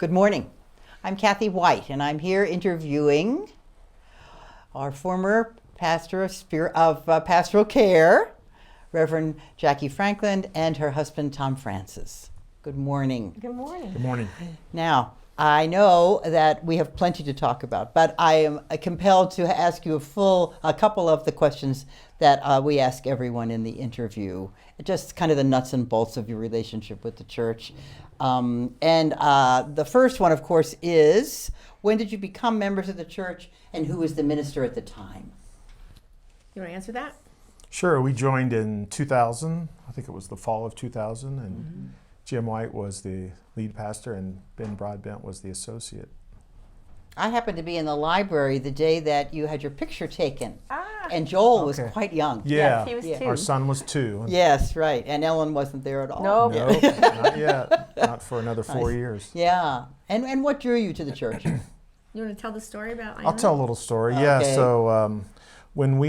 Good morning. I'm Patti White, and I'm here interviewing our former pastor of pastoral care, Reverend Jacque Franklin, and her husband, Tom Francis. Good morning. Good morning. Good morning. Now, I know that we have plenty to talk about, but I am compelled to ask you a couple of the questions that we ask everyone in the interview, just kind of the nuts and bolts of your relationship with the church. The first one, of course, is when did you become members of the church, and who was the minister at the time? You want to answer that? Sure. We joined in 2000. I think it was the fall of 2000, and Jim White was the lead pastor, and Ben Broadbent was the associate. I happened to be in the library the day that you had your picture taken, and Joel was quite young. Yeah, yes, he was 2. Our son was 2. Yes, right, and Ellen wasn't there at all. No. No, not yet. Not for another 4 years. Yeah, and what drew you to the church? You want to tell the story about Iona? I'll tell a little story. Okay. Yeah, so when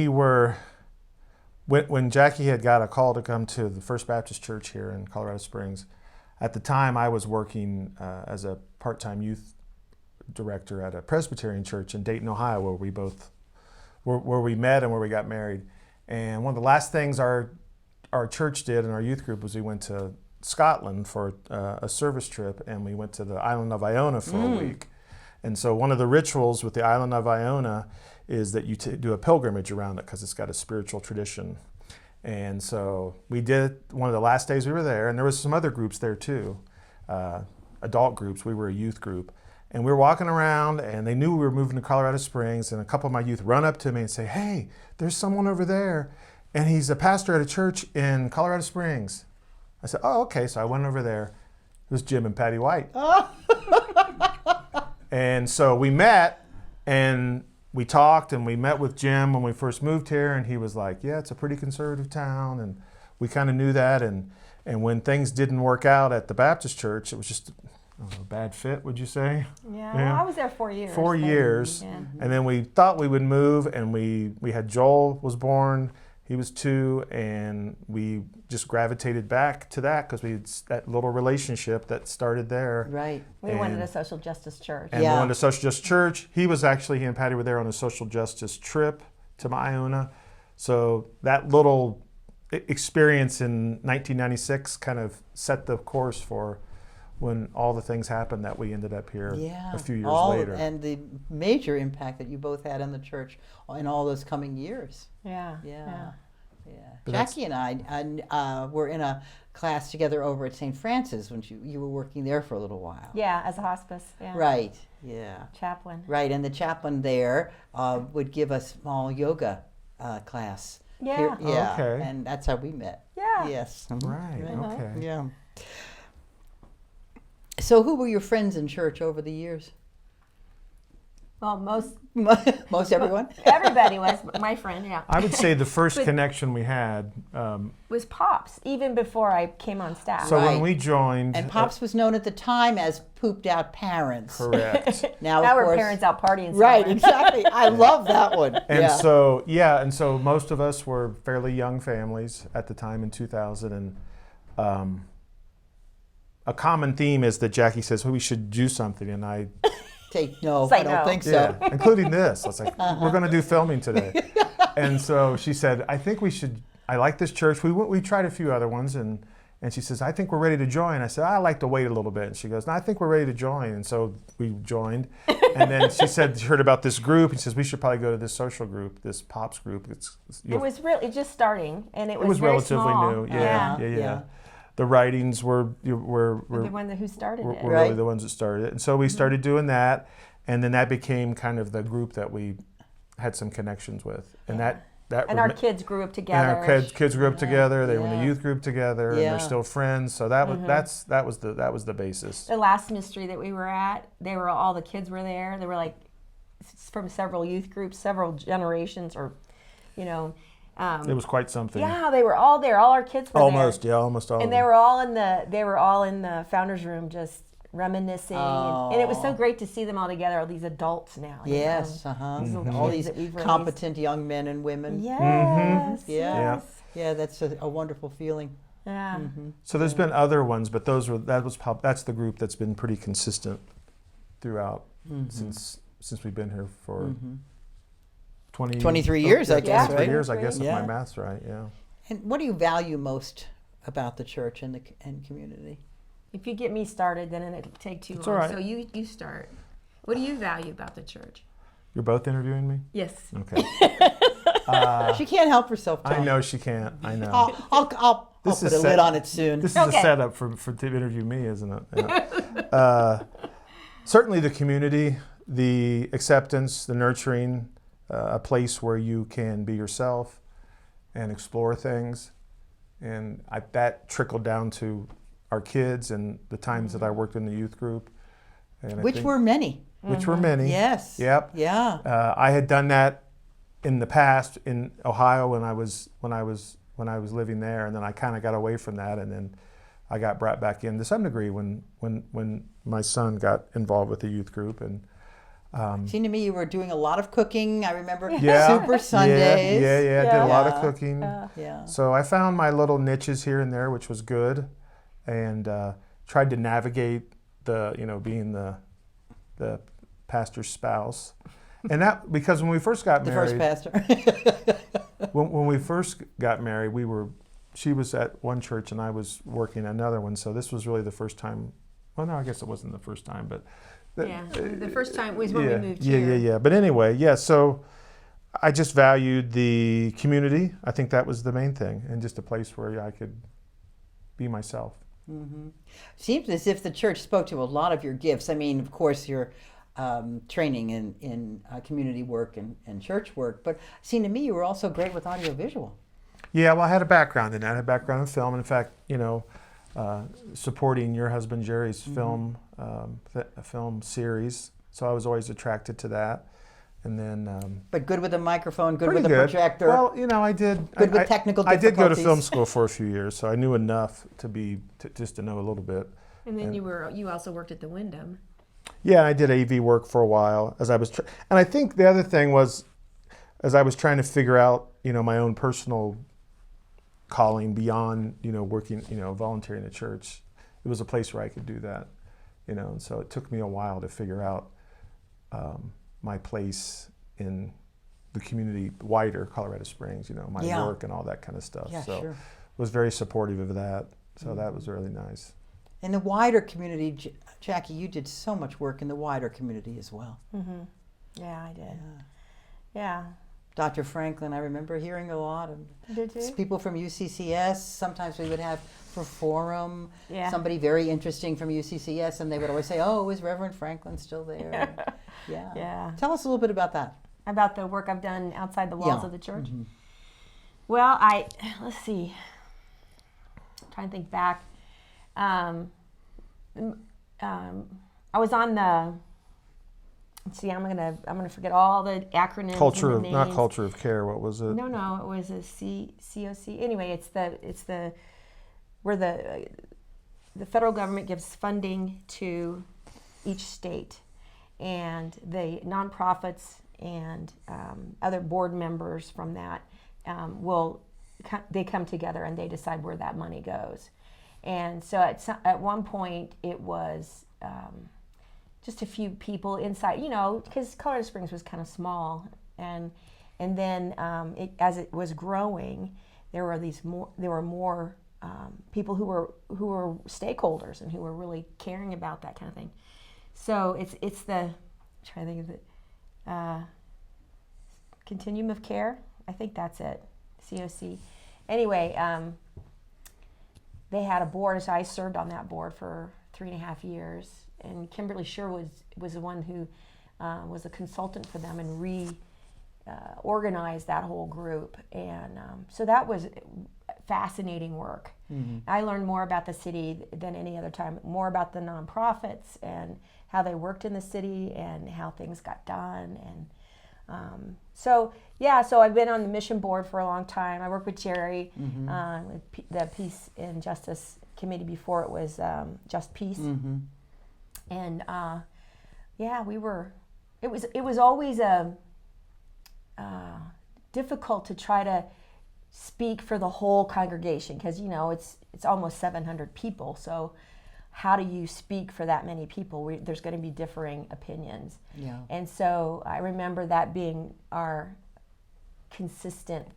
Jackie had got a call to come to the First Baptist Church here in Colorado Springs, at the time I was working as a part-time youth director at a Presbyterian church in Dayton, Ohio, where we met and where we got married. And one of the last things our church did in our youth group was we went to Scotland for a service trip, and we went to the island of Iona for a week. And so one of the rituals with the island of Iona is that you do a pilgrimage around it because it's got a spiritual tradition. And so we did one of the last days we were there, and there was some other groups there too, adult groups. We were a youth group. And we were walking around, and they knew we were moving to Colorado Springs, and a couple of my youth run up to me and say, "Hey, there's someone over there, and he's a pastor at a church in Colorado Springs." I said, "Oh, okay." So I went over there. It was Jim and Patti White. And so we met, and we talked, and we met with Jim when we first moved here, and he was like, "Yeah, it's a pretty conservative town," and we kind of knew that. And when things didn't work out at the Baptist church, it was just a bad fit, would you say? Yeah, well, I was there 4 years. 4 years. Yeah. And then we thought we would move, and we had Joel was born, he was 2, and we just gravitated back to that because we had that little relationship that started there. Right. We wanted a social justice church. And we wanted a social justice church. He and Patty were there on a social justice trip to Iona. So that little experience in 1996 kind of set the course for when all the things happened that we ended up here a few years later. And the major impact that you both had on the church in all those coming years. Yeah. Jackie and I were in a class together over at St. Francis when you were working there for a little while. Yeah, as a hospice. Yeah. Right, yeah. Chaplain. Right, and the chaplain there would give a small yoga class. Yeah. Yeah, Okay. and that's how we met. Yeah. Yes. Right, okay. Yeah. So who were your friends in church over the years? Well, Most everyone? everybody was my friend, yeah. I would say the first connection we had. Was Pops, even before I came on staff. So Right. when we joined. And Pops was known at the time as pooped out parents. Correct. Now, now of we're course, parents out partying Right, somewhere. exactly. I love that one. And so most of us were fairly young families at the time in 2000, and a common theme is that Jackie says, "Well, we should do something," and I, No, Say I don't no. think so. yeah, including this. I was like, "We're going to do filming today," and so she said, "I think we should. I like this church. We tried a few other ones, and she says, I think we're ready to join." I said, "I like to wait a little bit," and she goes, "No, I think we're ready to join," and so we joined. And then she said she heard about this group, and she says, "We should probably go to this social group, this Pops group." It was really just starting, and it was, very relatively small. new. Yeah. The writings were The one who started it. were Right. really the ones that started it. And so we started doing that, and then that became kind of the group that we had some connections with. And And our kids grew up together. And our kids grew up together. They were in a youth group together, and Yeah. they're still friends. So that was that was the basis. The last ministry that we were at, all the kids were there. They were like from several youth groups, several generations, or It was quite something. yeah, they were all there. All our kids were Almost there. all. And they were all in the founders room, just reminiscing, and it was so great to see them all together. All these adults now. Yes, These little all kids these that we've raised. competent young men and women. Yes. Yeah. Yes. Yeah, that's a wonderful feeling. Yeah. So there's been other ones, but that's the group that's been pretty consistent throughout since we've been here for 23 years, I guess, 23 right? years, I guess, if Yeah. my math's right. Yeah. And what do you value most about the church and the community? If you get me started, then it'll take too It's long. all right. So you start. What do you value about the church? You're both interviewing me? Yes. Okay. She can't help herself, Tom. I know she can't. I know. I'll This put is a set- lid on it soon. This is Okay. a setup for to interview me, isn't it? Yeah. Certainly the community, the acceptance, the nurturing, a place where you can be yourself and explore things. And that trickled down to our kids and the times that I worked in the youth group. And I Which think- were many. Which were many. Yes. Yep. Yeah. I had done that in the past in Ohio when I was living there, and then I kind of got away from that, and then I got brought back in to some degree when my son got involved with the youth group. And Seemed to me you were doing a lot of cooking. I remember Yeah. Super Sundays. Yeah. Did a lot of Yeah. cooking. Yeah. So I found my little niches here and there, which was good, and tried to navigate being the pastor's spouse. And that, because when we first got The married, first pastor. when we first got married, she was at one church and I was working at another one. So this was really the first time. Well, no, I guess it wasn't the first time, but The first time was when yeah, we moved here. Yeah. But anyway, yeah. So I just valued the community. I think that was the main thing, and just a place where I could be myself. Seems as if the church spoke to a lot of your gifts. I mean, of course, your training in community work and church work, but it seemed to me you were also great with audiovisual. Yeah, well, I had a background in that. I had a background in film. In fact, supporting your husband Jerry's film series. So I was always attracted to that. And then, But good with a microphone, good pretty with a good. projector. Well, I did. Good with technical I did go to difficulties. film school for a few years, so I knew enough just to know a little bit. And then you also worked at the Wyndham. Yeah, I did AV work for a while as I was, and I think the other thing was, as I was trying to figure out, my own personal calling beyond, working, volunteering at church, it was a place where I could do that, and so it took me a while to figure out my place in the community, wider Colorado Springs, my work and all that kind of stuff. Yeah, so sure. was very supportive of that. So that was really nice. In the wider community, Jacque, you did so much work in the wider community as well. Yeah, I did. Yeah. Dr. Franklin, I remember hearing a lot of Did you? people from UCCS. Sometimes we would have for forum somebody very interesting from UCCS, and they would always say, "Oh, is Reverend Franklin still there?" Yeah. Tell us a little bit about that. About the work I've done outside the walls Yeah. of the church. Mm-hmm. Well, let's see. I'm trying to think back. I was on the. Let's see, I'm gonna forget all the acronyms. and the Not names. culture of care. What was it? No, it was a COC. Anyway, it's where the federal government gives funding to each state, and the nonprofits and other board members from that they come together and they decide where that money goes. And so at one point it was just a few people inside, because Colorado Springs was kind of small, and then as it was growing, there were more people who were stakeholders and who were really caring about that kind of thing. So it's the, I'm trying to think of it, Continuum of Care. I think that's it, COC. Anyway, they had a board, so I served on that board for 3.5 years. And Kimberly Sure was the one who was a consultant for them and organized that whole group. And so that was fascinating work. Mm-hmm. I learned more about the city than any other time, more about the nonprofits and how they worked in the city and how things got done. And so I've been on the mission board for a long time. I worked with Jerry, with the Peace and Justice Committee before it was Just Peace. Mm-hmm. And it was always difficult to try to speak for the whole congregation because it's almost 700 people. So how do you speak for that many people? There's going to be differing opinions. Yeah. And so I remember that being our consistent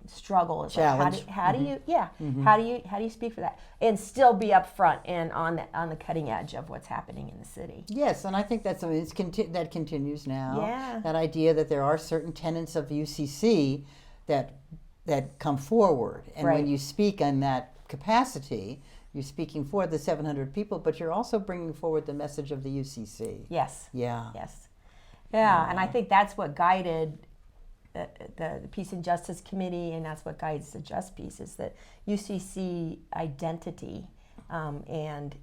struggle. Is Challenge. Like how do you speak for that and still be up front and on the cutting edge of what's happening in the city? Yes, and I think that's something that continues now. Yeah. That idea that there are certain tenets of UCC that come forward, and Right. when you speak in that capacity, you're speaking for the 700 people, but you're also bringing forward the message of the UCC. Yes. Yeah. Yes. Yeah, and I think that's what guided the Peace and Justice Committee, and that's what guides the Just Peace, is that UCC identity and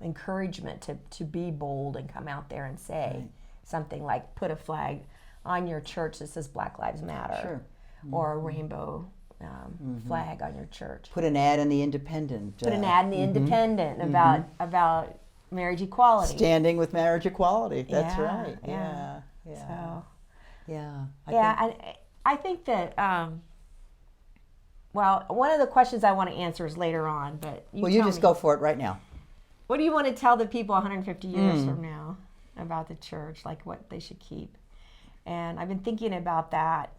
encouragement to be bold and come out there and say Right. something like, put a flag on your church that says Black Lives Matter, Sure. or a rainbow flag on your church. Put an ad in the Independent. Put an ad in the Independent about marriage equality. Standing with marriage equality. That's Yeah, right. yeah. Yeah. So. Yeah. I think that, well, one of the questions I want to answer is later on, but you tell just me, go for it right now. what do you want to tell the people 150 years from now about the church, like what they should keep? And I've been thinking about that.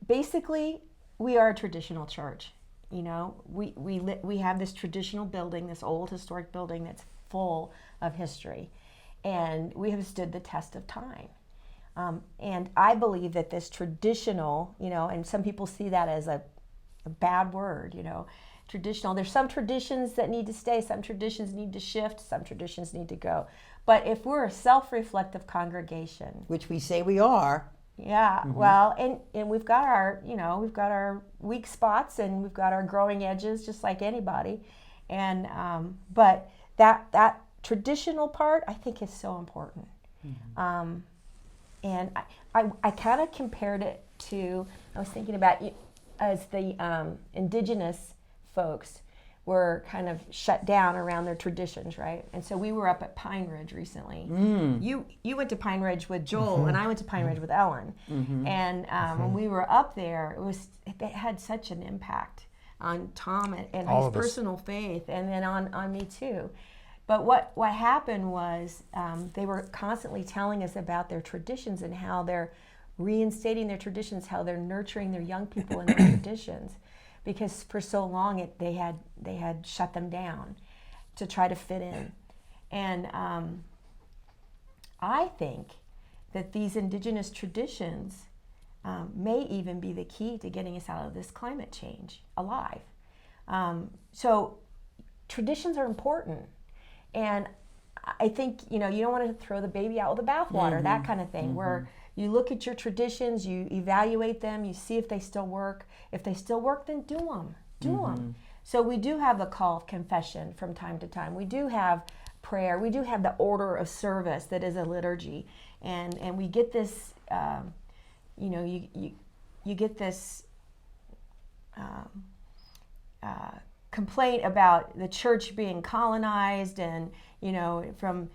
Basically, we are a traditional church. You know, we have this traditional building, this old historic building that's full of history, and we have stood the test of time. And I believe that this traditional, you know, and some people see that as a bad word, you know, traditional. There's some traditions that need to stay, some traditions need to shift, some traditions need to go. But if we're a self-reflective congregation, Which we say we are. yeah, well, and we've got our weak spots and we've got our growing edges, just like anybody. And but that traditional part, I think, is so important. And I kind of compared it to, I was thinking about as the indigenous folks were kind of shut down around their traditions, right? And so we were up at Pine Ridge recently. You went to Pine Ridge with Joel, and I went to Pine Ridge with Ellen. And when we were up there, it had such an impact on Tom and All his of us. personal faith, and then on me too. But what happened was they were constantly telling us about their traditions and how they're reinstating their traditions, how they're nurturing their young people in their traditions, because for so long they had shut them down to try to fit in. And I think that these indigenous traditions may even be the key to getting us out of this climate change alive. So traditions are important. And I think, you know, you don't want to throw the baby out with the bathwater, that kind of thing, where you look at your traditions, you evaluate them, you see if they still work. If they still work, then do them. Do them. So we do have the call of confession from time to time. We do have prayer. We do have the order of service that is a liturgy. And we get this, you know, you get this complaint about the church being colonized and, you know, from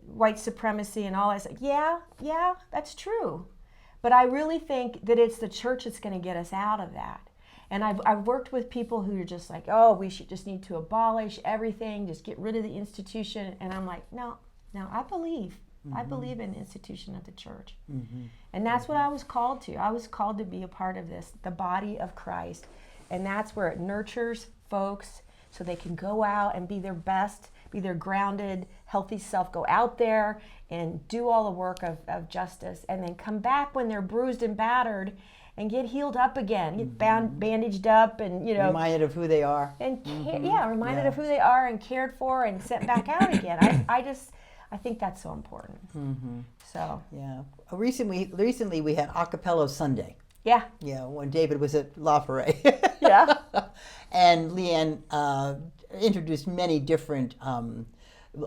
white supremacy and all that. It's like, yeah, that's true. But I really think that it's the church that's going to get us out of that. And I've worked with people who are just like, oh, we should just need to abolish everything, just get rid of the institution. And I'm like, no, I believe in the institution of the church. And that's what I was called to. I was called to be a part of this, the body of Christ. And that's where it nurtures folks so they can go out and be their best, be their grounded, healthy self, go out there and do all the work of justice, and then come back when they're bruised and battered and get healed up again, get bandaged up and, you know. Reminded of who they are. And reminded of who they are and cared for and sent back out again. I think that's so important. So. Yeah. Recently we had a cappella Sunday. Yeah. Yeah, when David was at La Forêt. Yeah. And Leanne introduced many different, some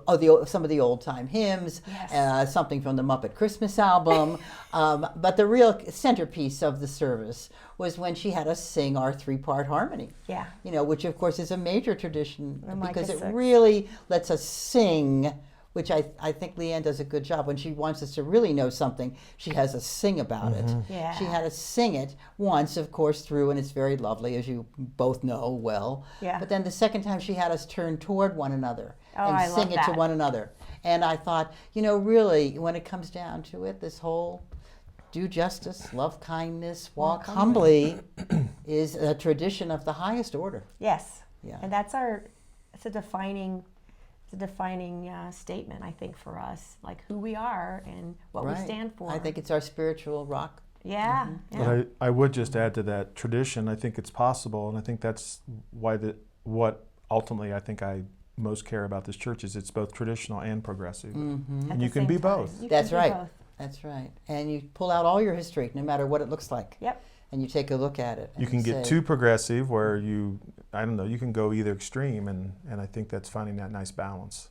of the old time hymns, Yes. something from the Muppet Christmas album. But the real centerpiece of the service was when she had us sing our 3-part harmony. Yeah. You know, which of course is a major tradition The Micah because it 6. really lets us sing which I think Leanne does a good job. When she wants us to really know something, she has us sing about it. Yeah. She had us sing it once, of course, through, and it's very lovely, as you both know well. Yeah. But then the second time she had us turn toward one another Oh, and I sing love it to that. one another. And I thought, really, when it comes down to it, this whole do justice, love kindness, walk humbly is a tradition of the highest order. Yes. Yeah. And it's a defining statement, I think, for us, like who we are and what we stand for. I think it's our spiritual rock. Yeah. Yeah. But I would just add to that tradition. I think it's possible, and I think that's why what ultimately I think I most care about this church is it's both traditional and progressive, At and the you can same be time. both. You That's can be right. both. That's right. And you pull out all your history, no matter what it looks like. Yep. And you take a look at it. You and can get say, too progressive where you can go either extreme, and I think that's finding that nice balance.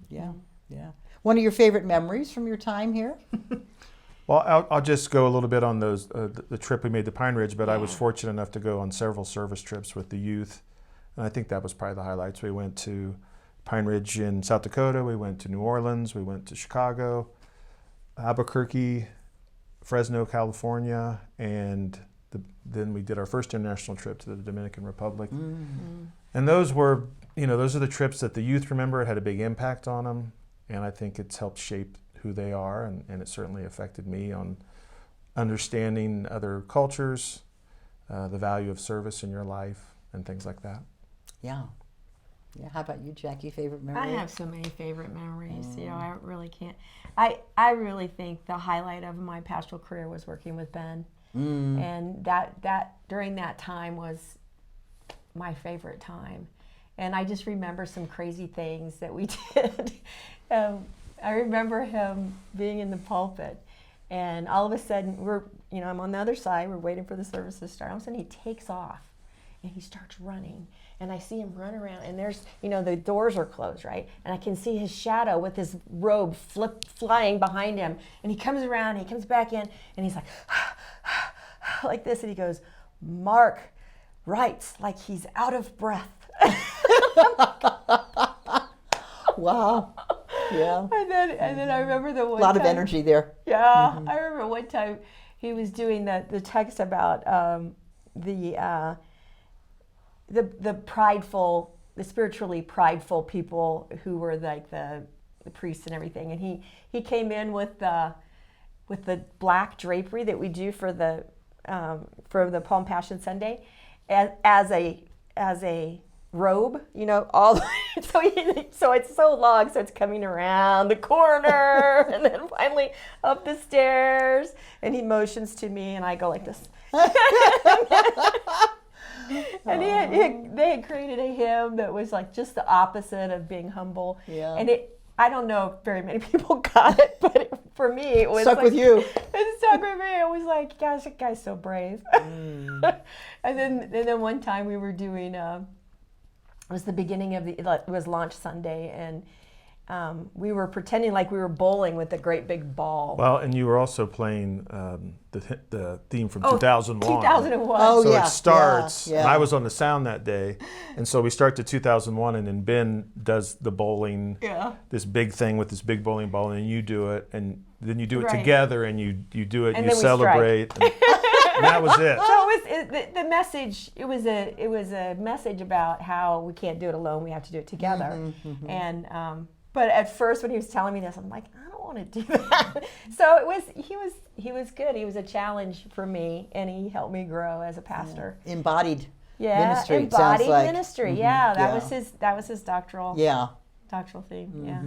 Yeah, yeah. One of your favorite memories from your time here? Well, I'll just go a little bit on those the trip we made to Pine Ridge, but I was Yeah. fortunate enough to go on several service trips with the youth, and I think that was probably the highlights. We went to Pine Ridge in South Dakota, we went to New Orleans, we went to Chicago, Albuquerque, Fresno, California, and then we did our first international trip to the Dominican Republic. And those were, those are the trips that the youth remember. It had a big impact on them, and I think it's helped shape who they are, and it certainly affected me on understanding other cultures, the value of service in your life, and things like that. Yeah. Yeah. How about you, Jackie? Favorite memory? I have so many favorite memories. I really can't. I really think the highlight of my pastoral career was working with Ben, and that during that time was my favorite time. And I just remember some crazy things that we did. I remember him being in the pulpit, and all of a sudden I'm on the other side. We're waiting for the service to start. All of a sudden he takes off, and he starts running. And I see him run around, and there's, the doors are closed, right? And I can see his shadow with his robe flying behind him. And he comes around, he comes back in, and he's like, like this, and he goes, Mark writes like he's out of breath. Wow. Yeah. And then I remember the one A lot of time- energy there. Yeah, I remember one time he was doing the text about the prideful, the spiritually prideful people who were like the priests and everything, and he came in with the black drapery that we do for the Palm Passion Sunday, as a robe, all so it's so long, so it's coming around the corner and then finally up the stairs, and he motions to me, and I go like this. And they had created a hymn that was like just the opposite of being humble. Yeah. And I don't know if very many people got it, but for me it was Stuck with you. It stuck with me. It was like, gosh, that guy's so brave. And then one time we were doing it was the beginning of it was launch Sunday, and we were pretending like we were bowling with a great big ball. Well, and you were also playing the theme from 2001. 2001. Oh, So yeah, it starts, yeah. and I was on the sound that day, and so we start to 2001, and then Ben does the bowling, this big thing with this big bowling ball, and you do it, and then you do it Right. together, and you do it, And and you then we celebrate, and that was it. So the message. It was a message about how we can't do it alone. We have to do it together. And but at first when he was telling me this, I'm like, I don't want to do that. So he was good. He was a challenge for me, and he helped me grow as a pastor. Embodied Yeah, ministry. it embodied sounds like. ministry. Yeah, that Yeah. was his doctoral theme. Yeah.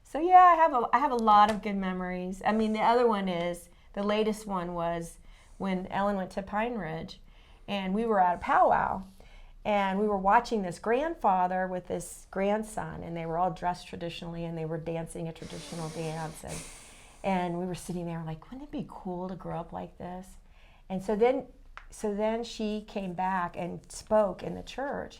So yeah, I have a lot of good memories. I mean, the other one is the latest one was when Ellen went to Pine Ridge, and we were at a powwow, and we were watching this grandfather with this grandson, and they were all dressed traditionally, and they were dancing a traditional dance, and we were sitting there like, wouldn't it be cool to grow up like this? And so then she came back and spoke in the church,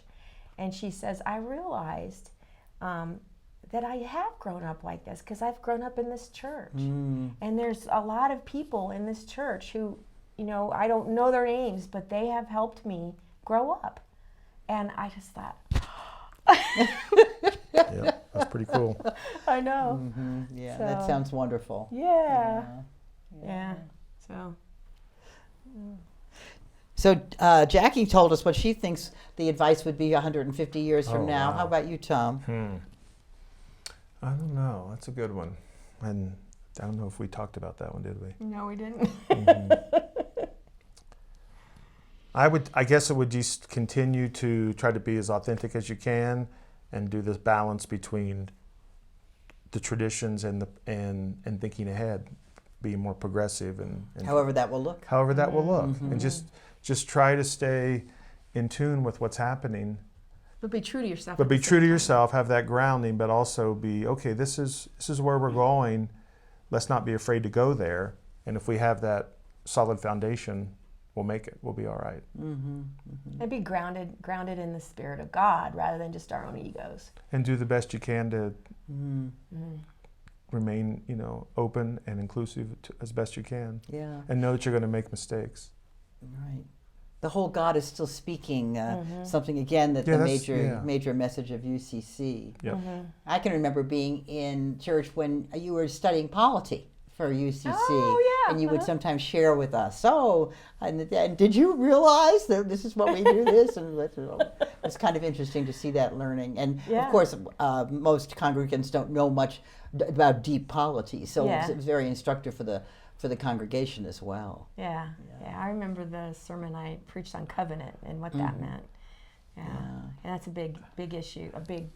and she says, I realized that I have grown up like this because I've grown up in this church. And there's a lot of people in this church who, I don't know their names, but they have helped me grow up. And I just thought, Yeah. That's pretty cool. I know. Yeah, that So- sounds wonderful. Yeah. Yeah. So. So Jackie told us what she thinks the advice would be 150 years from Oh, now. wow. How about you, Tom? I don't know. That's a good one. And I don't know if we talked about that one, did we? No, we didn't. I guess it would just continue to try to be as authentic as you can and do this balance between the traditions and thinking ahead, being more progressive and However that will look. however that will look. And just try to stay in tune with what's happening. But be true to yourself. But at be the true same to time. yourself, have that grounding, but also be, okay, this is where we're going. Let's not be afraid to go there. And if we have that solid foundation, we'll make it. We'll be all right. And be grounded in the Spirit of God rather than just our own egos. And do the best you can to remain, open and inclusive as best you can. Yeah, And know that you're going to make mistakes. right. The whole God is still speaking, something again that Yeah, the that's- major message of UCC. Yep. I can remember being in church when you were studying polity for UCC, Oh, yeah, and you would sometimes share with us. So, and did you realize that this is what we do? This and it's kind of interesting to see that learning. And Yeah. of course, most congregants don't know much about deep polity, so Yeah. it was very instructive for the congregation as well. Yeah. I remember the sermon I preached on covenant and what that meant. Yeah. And that's a big issue, a big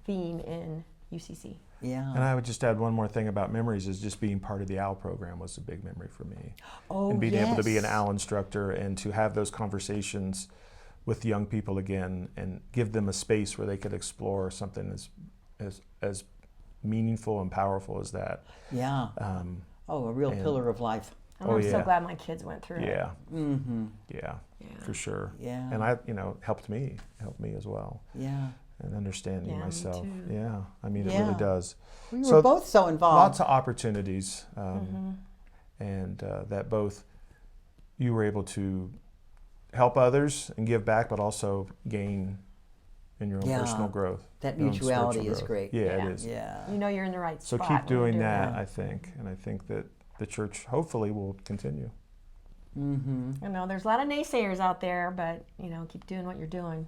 theme in UCC. Yeah. And I would just add one more thing about memories is just being part of the OWL program was a big memory for me. Oh, And being able to be an yes. OWL instructor and to have those conversations with young people again and give them a space where they could explore something as meaningful and powerful as that. Yeah. A real and- pillar of life. And Oh, I'm so yeah. glad my kids went through it. Yeah, Mm-hmm. yeah, for sure. Yeah. And helped me as well. Yeah. And understanding Yeah, me myself. too. Yeah, I mean, it Yeah. really does. We So were both so involved. Lots of opportunities, and that both you were able to help others and give back, but also gain in your own Yeah. personal growth. That your own mutuality spiritual is growth. great. Yeah, Yeah. it is. Yeah. You know you're in the right So spot. keep when you're doing that, that. I think, and I think that the church hopefully will continue. Mm-hmm. I know there's a lot of naysayers out there, but keep doing what you're doing.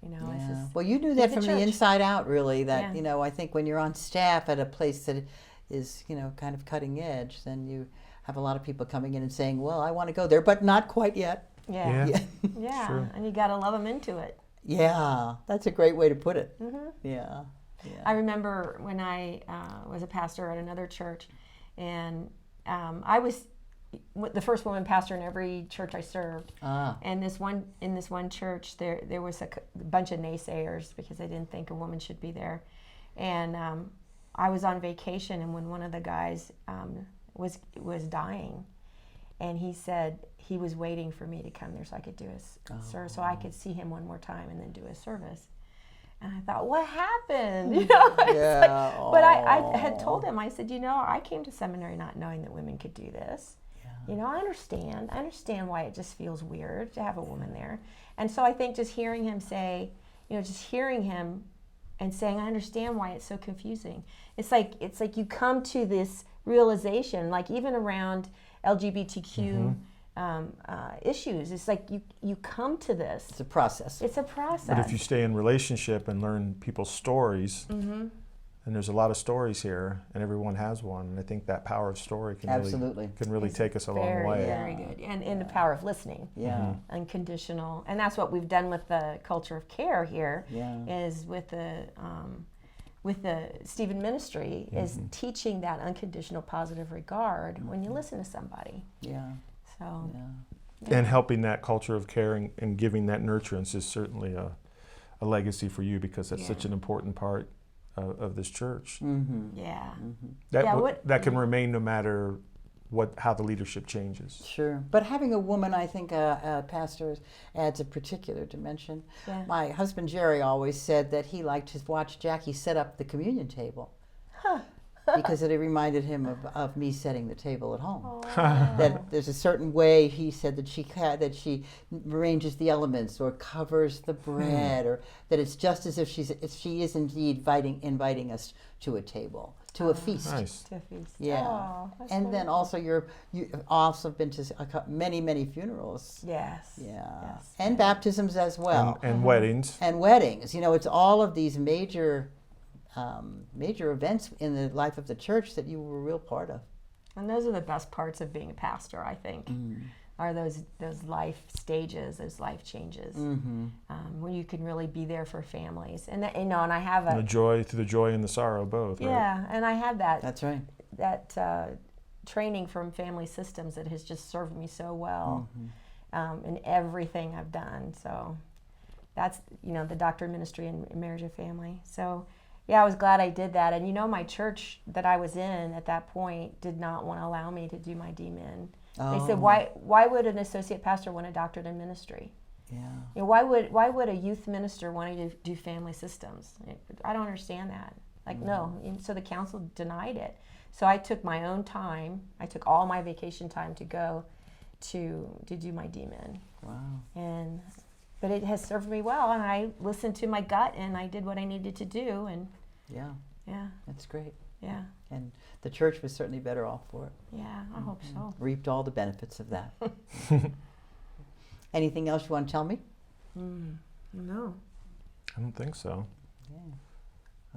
It's Yeah. just Well, you knew that the from the church. inside out, really. That Yeah. I think when you're on staff at a place that is, kind of cutting edge, then you have a lot of people coming in and saying, "Well, I want to go there, but not quite yet." yeah, Yeah. yeah, Sure. and you got to love them into it. Yeah, that's a great way to put it. Mm-hmm. Yeah. I remember when I was a pastor at another church, and I was the first woman pastor in every church I served. And in this one church, there was a bunch of naysayers because they didn't think a woman should be there. And I was on vacation, and when one of the guys was dying, and he said he was waiting for me to come there so I could do his service, so I could see him one more time and then do his service. And I thought, what happened? It's Yeah. but I had told him, I said, I came to seminary not knowing that women could do this. I understand why it just feels weird to have a woman there. And so I think just hearing him say, just hearing him and saying, I understand why it's so confusing. It's like you come to this realization, like even around LGBTQ issues, it's like you come to this. It's a process. It's a process. But if you stay in relationship and learn people's stories, and there's a lot of stories here, and everyone has one, and I think that power of story can Absolutely. really take us a long very, way. very good. And the power of listening. Yeah. Unconditional. And that's what we've done with the culture of care here, Yeah. is with the Stephen ministry, is teaching that unconditional positive regard when you listen to somebody. Yeah. So And helping that culture of care and giving that nurturance is certainly a legacy for you, because that's such an important part of this church. yeah. That can remain no matter how the leadership changes. Sure. But having a woman, I think, pastor adds a particular dimension. Yeah. My husband, Jerry, always said that he liked to watch Jackie set up the communion table. because it reminded him of me setting the table at home. Oh. That there's a certain way he said that she arranges the elements or covers the bread, or that it's just as if she is indeed inviting us to a table, to a feast. Nice. To a feast. Yeah. Oh, that's And so then cool. also you've also been to many funerals. Yes. Yeah. Yes. And baptisms as well. And weddings. And weddings. It's all of these major events in the life of the church that you were a real part of. And those are the best parts of being a pastor, I think, are those life stages, those life changes, when you can really be there for families. And and I have The joy and the sorrow both. Right? Yeah, and I have that. That's right. That training from family systems that has just served me so well in everything I've done. So that's the doctorate ministry and marriage and family. So. Yeah, I was glad I did that. And my church that I was in at that point did not want to allow me to do my DMin. They said, why would an associate pastor want a doctorate in ministry? Yeah. Why would a youth minister want to do family systems? I don't understand that. No. And so the council denied it. So I took my own time. I took all my vacation time to go to do my DMin. Wow. But it has served me well, and I listened to my gut, and I did what I needed to do, and yeah, that's great. Yeah. And the church was certainly better off for it. Yeah, I hope so. Reaped all the benefits of that. Anything else you want to tell me? No. I don't think so. Yeah.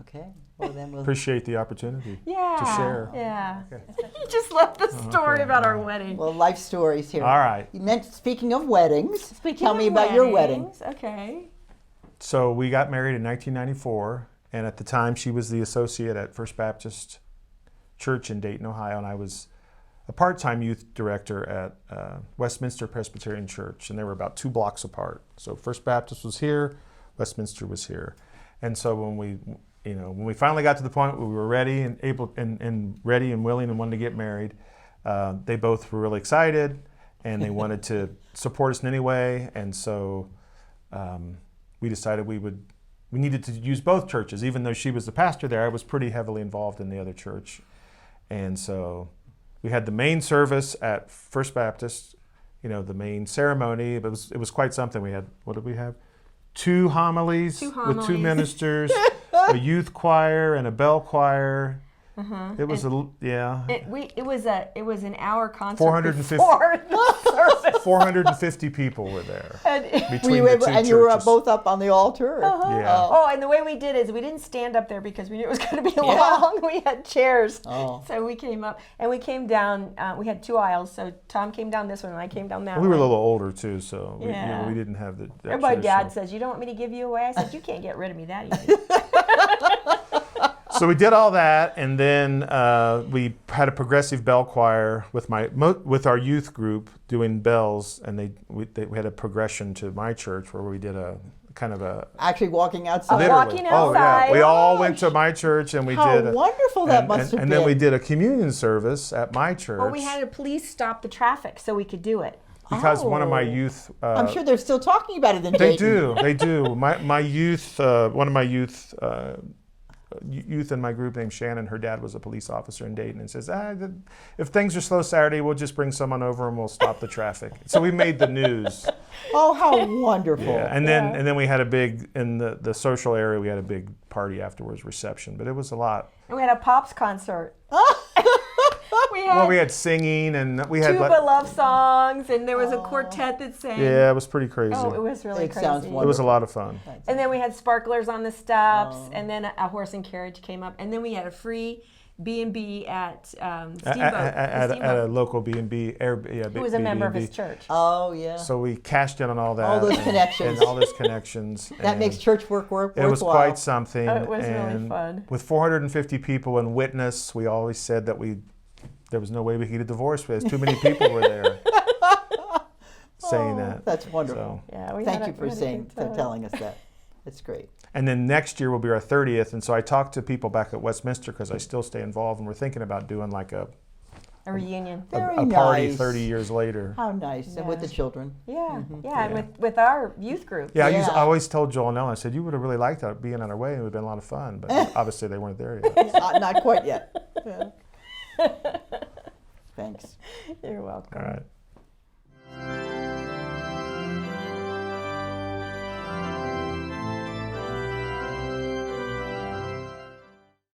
Okay. Well, then we'll Appreciate the opportunity Yeah. to share. Yeah. Okay. You just love the story about our wedding. Well, life stories here. All right. Speaking of weddings, Speaking tell of me about your wedding. weddings, Okay. So we got married in 1994, and at the time she was the associate at First Baptist Church in Dayton, Ohio, and I was a part-time youth director at Westminster Presbyterian Church, and they were about 2 blocks apart. So First Baptist was here, Westminster was here, and so when we finally got to the point where we were ready and able and ready and willing and wanted to get married, they both were really excited, and they wanted to support us in any way, and so we decided we needed to use both churches. Even though she was the pastor there, I was pretty heavily involved in the other church. And so we had the main service at First Baptist, the main ceremony. But it was quite something. We had, what did we have? 2 homilies with 2 ministers, a youth choir and a bell choir. It was It was an hour concert 450 before the service. 450 people were there between the 2 And you were churches. both up on the altar? Yeah. Oh, and the way we did is we didn't stand up there because we knew it was going to be long. We had chairs. Oh. So we came up and we came down. We had 2 aisles. So Tom came down this one and I came down that one. We were a little older too, so Yeah. we didn't have that My dad traditional- says, "You don't want me to give you away?" I said, "You can't get rid of me that easy." So we did all that, and then we had a progressive bell choir with our youth group doing bells, and we had a progression to my church where we did a kind of a Actually walking outside. literally. Walking Oh yeah, outside. we all went to my church and we How did. wonderful that must have and been. then we did a communion service at my church. Well, we had a police stop the traffic so we could do it. because one of my Oh. youth. I'm sure they're still talking about it in They Dayton. do. They do. My youth, one of my youth in my group named Shannon, her dad was a police officer in Dayton, and says, if things are slow Saturday, we'll just bring someone over and we'll stop the traffic. So we made the news. Oh, how wonderful. Yeah. And then we had a big, in the social area, we had a big party afterwards, reception, but it was a lot. And we had a Pops concert. We had singing, and we had tuba love songs, and there was a quartet that sang. yeah, it was pretty crazy. Oh, it was really It crazy. sounds It was a lot of fun. And then we had sparklers on the steps, and then a horse and carriage came up, and then we had a free B&B at Steamboat. At a local B&B. Who was a member of his church. Oh, yeah. So we cashed in on all that. All those connections. And all those connections. That makes church work It was worthwhile. quite something. Oh, it was really and fun. With 450 people and witness, we always said that there was no way we could get a divorce because too many people were there saying that. That's wonderful. So, Yeah, Thank you for we had a good time. telling us that. That's great. and then next year will be our 30th, and so I talked to people back at Westminster because I still stay involved, and we're thinking about doing like a A reunion. Very party nice. 30 years later. How nice. And with the Yeah. children. Yeah, and with our youth group. Yeah, Yeah. I always told Joel and Ellen, I said, you would have really liked that being on our way, and it would have been a lot of fun, but obviously they weren't there yet. Not quite yet. Thanks. You're welcome. All right.